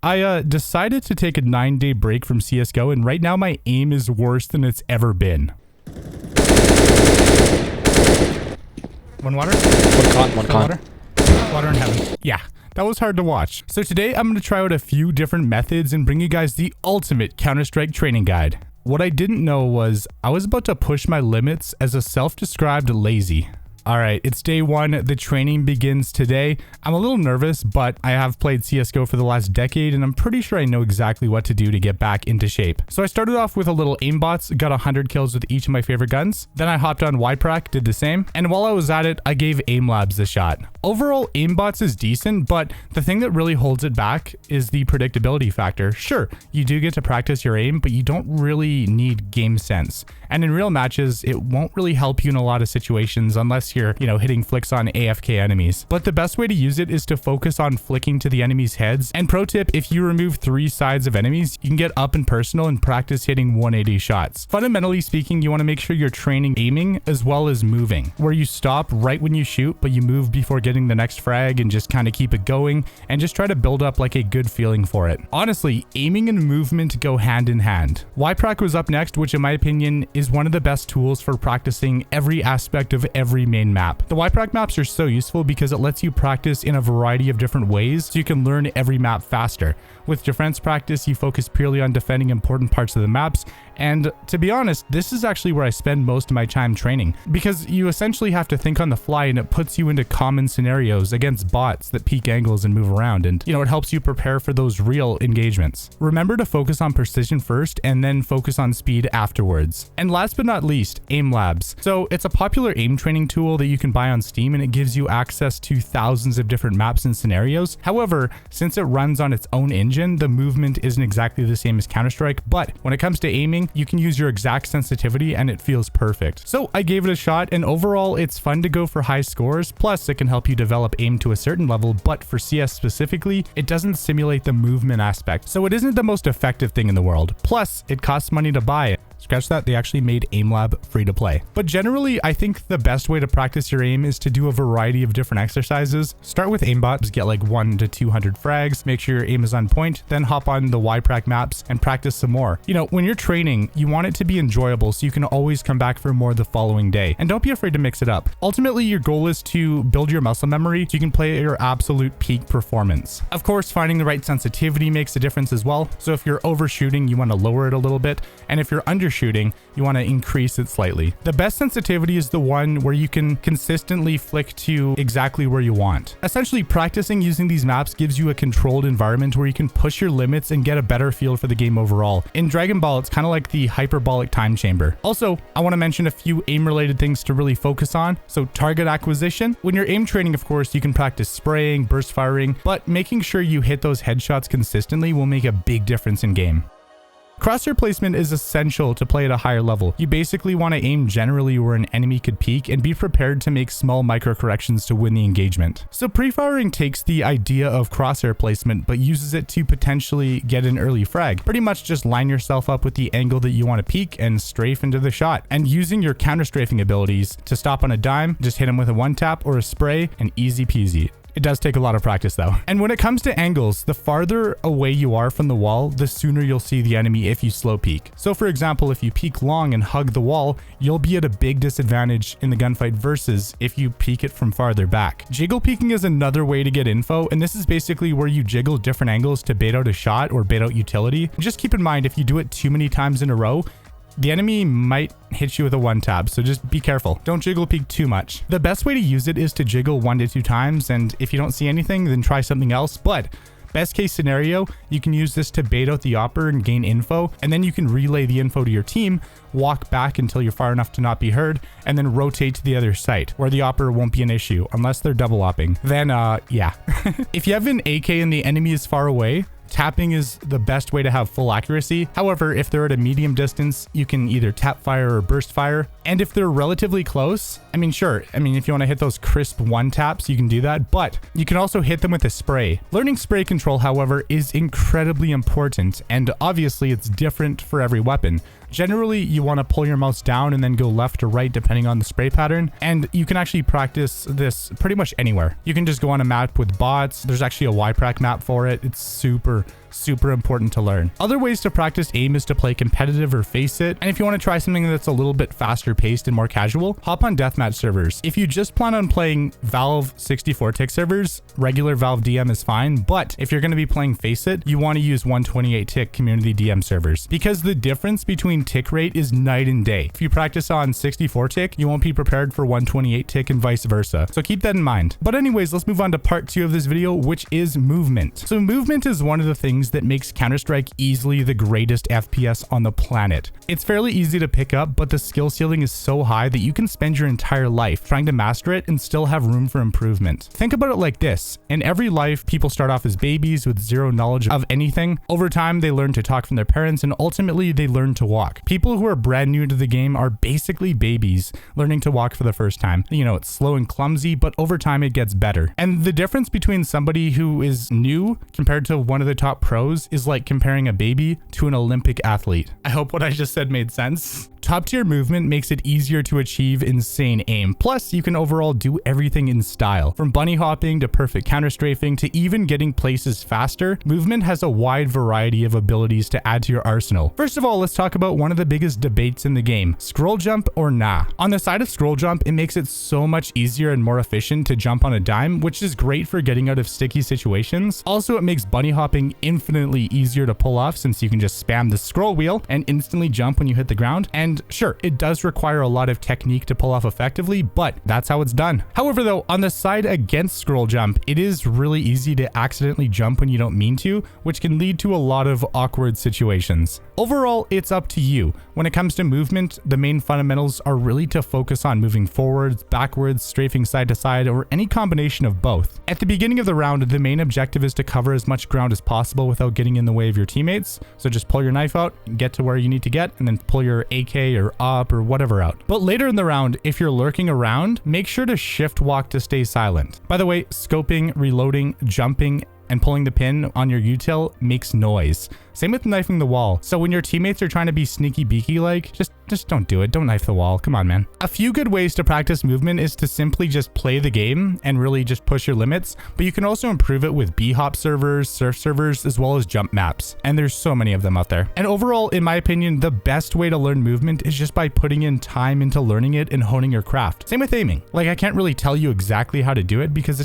I decided to take a 9-day break from CSGO, and right now my aim is worse than it's ever been. One water? One con. Water in heaven. Yeah, that was hard to watch. So today I'm going to try out a few different methods and bring you guys the ultimate Counter-Strike training guide. What I didn't know was I was about to push my limits as a self-described lazy. Alright, it's day one. The training begins today. I'm a little nervous, but I have played CSGO for the last decade, and I'm pretty sure I know exactly what to do to get back into shape. So I started off with a little aimbots, got 100 kills with each of my favorite guns. Then I hopped on YPRAC, did the same. And while I was at it, I gave aim labs a shot. Overall, aimbots is decent, but the thing that really holds it back is the predictability factor. Sure, you do get to practice your aim, but you don't really need Gamesense. And in real matches, it won't really help you in a lot of situations unless you're, hitting flicks on AFK enemies. But the best way to use it is to focus on flicking to the enemies' heads. And pro tip, if you remove 3 sides of enemies, you can get up and personal and practice hitting 180 shots. Fundamentally speaking, you want to make sure you're training aiming as well as moving, where you stop right when you shoot, but you move before getting the next frag and just kind of keep it going and just try to build up like a good feeling for it. Honestly, aiming and movement go hand in hand. YPRAC was up next, which in my opinion is one of the best tools for practicing every aspect of every main map. The YPRAC maps are so useful because it lets you practice in a variety of different ways so you can learn every map faster. With defense practice, you focus purely on defending important parts of the maps, and to be honest, this is actually where I spend most of my time training, because you essentially have to think on the fly and it puts you into common scenarios against bots that peek angles and move around, and it helps you prepare for those real engagements. Remember to focus on precision first and then focus on speed afterwards. And last but not least, aim labs. So it's a popular aim training tool that you can buy on Steam, and it gives you access to thousands of different maps and scenarios. However, since it runs on its own engine, the movement isn't exactly the same as Counter-Strike, but when it comes to aiming, you can use your exact sensitivity and it feels perfect. So I gave it a shot, and overall it's fun to go for high scores, plus it can help you develop aim to a certain level, but for CS specifically, it doesn't simulate the movement aspect, so it isn't the most effective thing in the world. Plus, it costs money to buy it. Scratch that, they actually made AimLab free to play. But generally, I think the best way to practice your aim is to do a variety of different exercises. Start with aimbots, get like 100 to 200 frags, make sure your aim is on point, then hop on the YPRAC maps and practice some more. When you're training, you want it to be enjoyable so you can always come back for more the following day. And don't be afraid to mix it up. Ultimately, your goal is to build your muscle memory so you can play at your absolute peak performance. Of course, finding the right sensitivity makes a difference as well. So if you're overshooting, you want to lower it a little bit. And if you're undershooting, you want to increase it slightly. The best sensitivity is the one where you can consistently flick to exactly where you want. Essentially, practicing using these maps gives you a controlled environment where you can push your limits and get a better feel for the game overall. In Dragon Ball, it's kind of like the hyperbolic time chamber. Also, I want to mention a few aim related things to really focus on. So target acquisition. When you're aim training, of course, you can practice spraying, burst firing, but making sure you hit those headshots consistently will make a big difference in game. Crosshair placement is essential to play at a higher level. You basically want to aim generally where an enemy could peek and be prepared to make small micro corrections to win the engagement. So pre-firing takes the idea of crosshair placement but uses it to potentially get an early frag. Pretty much just line yourself up with the angle that you want to peek and strafe into the shot. And using your counter strafing abilities to stop on a dime, just hit him with a one tap or a spray and easy peasy. It does take a lot of practice though. And when it comes to angles, the farther away you are from the wall, the sooner you'll see the enemy if you slow peek. So for example, if you peek long and hug the wall, you'll be at a big disadvantage in the gunfight versus if you peek it from farther back. Jiggle peeking is another way to get info, and this is basically where you jiggle different angles to bait out a shot or bait out utility. Just keep in mind, if you do it too many times in a row, the enemy might hit you with a one tap, so just be careful. Don't jiggle peek too much. The best way to use it is to jiggle 1 to 2 times, and if you don't see anything, then try something else. But best case scenario, you can use this to bait out the opper and gain info, and then you can relay the info to your team, walk back until you're far enough to not be heard, and then rotate to the other site where the opper won't be an issue unless they're double opping. Then yeah. If you have an AK and the enemy is far away, tapping is the best way to have full accuracy. However, if they're at a medium distance, you can either tap fire or burst fire. And if they're relatively close, sure. If you want to hit those crisp one taps, you can do that, but you can also hit them with a spray. Learning spray control, however, is incredibly important, and obviously it's different for every weapon. Generally, you want to pull your mouse down and then go left or right depending on the spray pattern, and you can actually practice this pretty much anywhere. You can just go on a map with bots. There's actually a YPRAC map for it. It's super super important to learn. Other ways to practice aim is to play competitive or face it. And if you want to try something that's a little bit faster paced and more casual, hop on deathmatch servers. If you just plan on playing Valve 64-tick servers, regular Valve DM is fine. But if you're going to be playing face it, you want to use 128-tick community DM servers, because the difference between tick rate is night and day. If you practice on 64-tick, you won't be prepared for 128-tick and vice versa. So keep that in mind. But anyways, let's move on to part 2 of this video, which is movement. So movement is one of the things that makes Counter-Strike easily the greatest FPS on the planet. It's fairly easy to pick up, but the skill ceiling is so high that you can spend your entire life trying to master it and still have room for improvement. Think about it like this. In every life, people start off as babies with zero knowledge of anything. Over time, they learn to talk from their parents, and ultimately they learn to walk. People who are brand new to the game are basically babies learning to walk for the first time. You know, it's slow and clumsy, but over time it gets better. And the difference between somebody who is new compared to one of the top pros is like comparing a baby to an Olympic athlete. I hope what I just said made sense. Top tier movement makes it easier to achieve insane aim. Plus, you can overall do everything in style. From bunny hopping to perfect counter strafing to even getting places faster, movement has a wide variety of abilities to add to your arsenal. First of all, let's talk about one of the biggest debates in the game: scroll jump or nah. On the side of scroll jump, it makes it so much easier and more efficient to jump on a dime, which is great for getting out of sticky situations. Also, it makes bunny hopping infinitely easier to pull off, since you can just spam the scroll wheel and instantly jump when you hit the ground. And sure, it does require a lot of technique to pull off effectively, but that's how it's done. However, though, on the side against scroll jump, it is really easy to accidentally jump when you don't mean to, which can lead to a lot of awkward situations. Overall, it's up to you. When it comes to movement, the main fundamentals are really to focus on moving forwards, backwards, strafing side to side, or any combination of both. At the beginning of the round, the main objective is to cover as much ground as possible without getting in the way of your teammates. So just pull your knife out, get to where you need to get, and then pull your AK or op or whatever out. But later in the round, if you're lurking around, make sure to shift walk to stay silent. By the way, scoping, reloading, jumping, and pulling the pin on your util makes noise. Same with knifing the wall. So when your teammates are trying to be sneaky beaky like, just don't do it. Don't knife the wall. Come on, man. A few good ways to practice movement is to simply just play the game and really just push your limits, but you can also improve it with B-hop servers, surf servers, as well as jump maps. And there's so many of them out there. And overall, in my opinion, the best way to learn movement is just by putting in time into learning it and honing your craft. Same with aiming. Like, I can't really tell you exactly how to do it because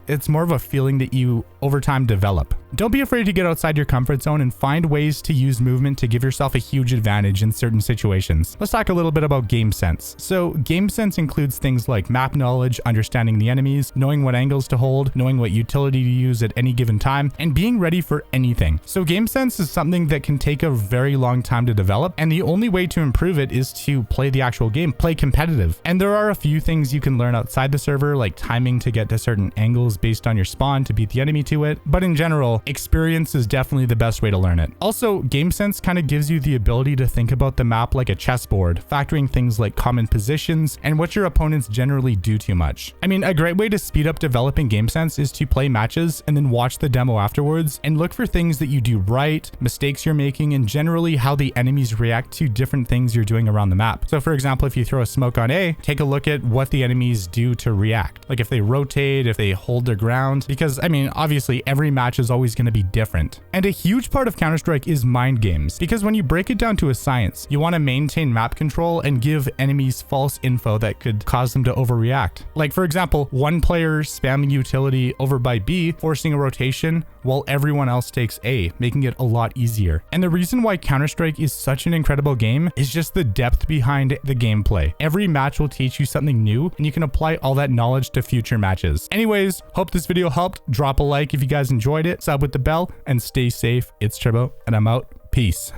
it's more of a feeling that you over time develop. Don't be afraid to get outside your comfort zone and find ways to use movement to give yourself a huge advantage in certain situations. Let's talk a little bit about Gamesense. So Gamesense includes things like map knowledge, understanding the enemies, knowing what angles to hold, knowing what utility to use at any given time, and being ready for anything. So Gamesense is something that can take a very long time to develop, and the only way to improve it is to play the actual game, play competitive. And there are a few things you can learn outside the server, like timing to get to certain angles based on your spawn to beat the enemy to it. But in general, experience is definitely the best way to learn it. Also, Gamesense kind of gives you the ability to think about the map like a chessboard, factoring things like common positions and what your opponents generally do too much. I mean, a great way to speed up developing Gamesense is to play matches and then watch the demo afterwards and look for things that you do right, mistakes you're making, and generally how the enemies react to different things you're doing around the map. So for example, if you throw a smoke on A, take a look at what the enemies do to react. Like if they rotate, if they hold their ground, because I mean, obviously every match is always going to be different. And a huge part of Counter-Strike is mind games, because when you break it down to a science, you want to maintain map control and give enemies false info that could cause them to overreact. Like for example, one player spamming utility over by B, forcing a rotation while everyone else takes A, making it a lot easier. And the reason why Counter-Strike is such an incredible game is just the depth behind the gameplay. Every match will teach you something new, and you can apply all that knowledge to future matches. Anyways, hope this video helped. Drop a like if you guys enjoyed it, sub with the bell, and stay safe. It's Turbo, and I'm out. Peace.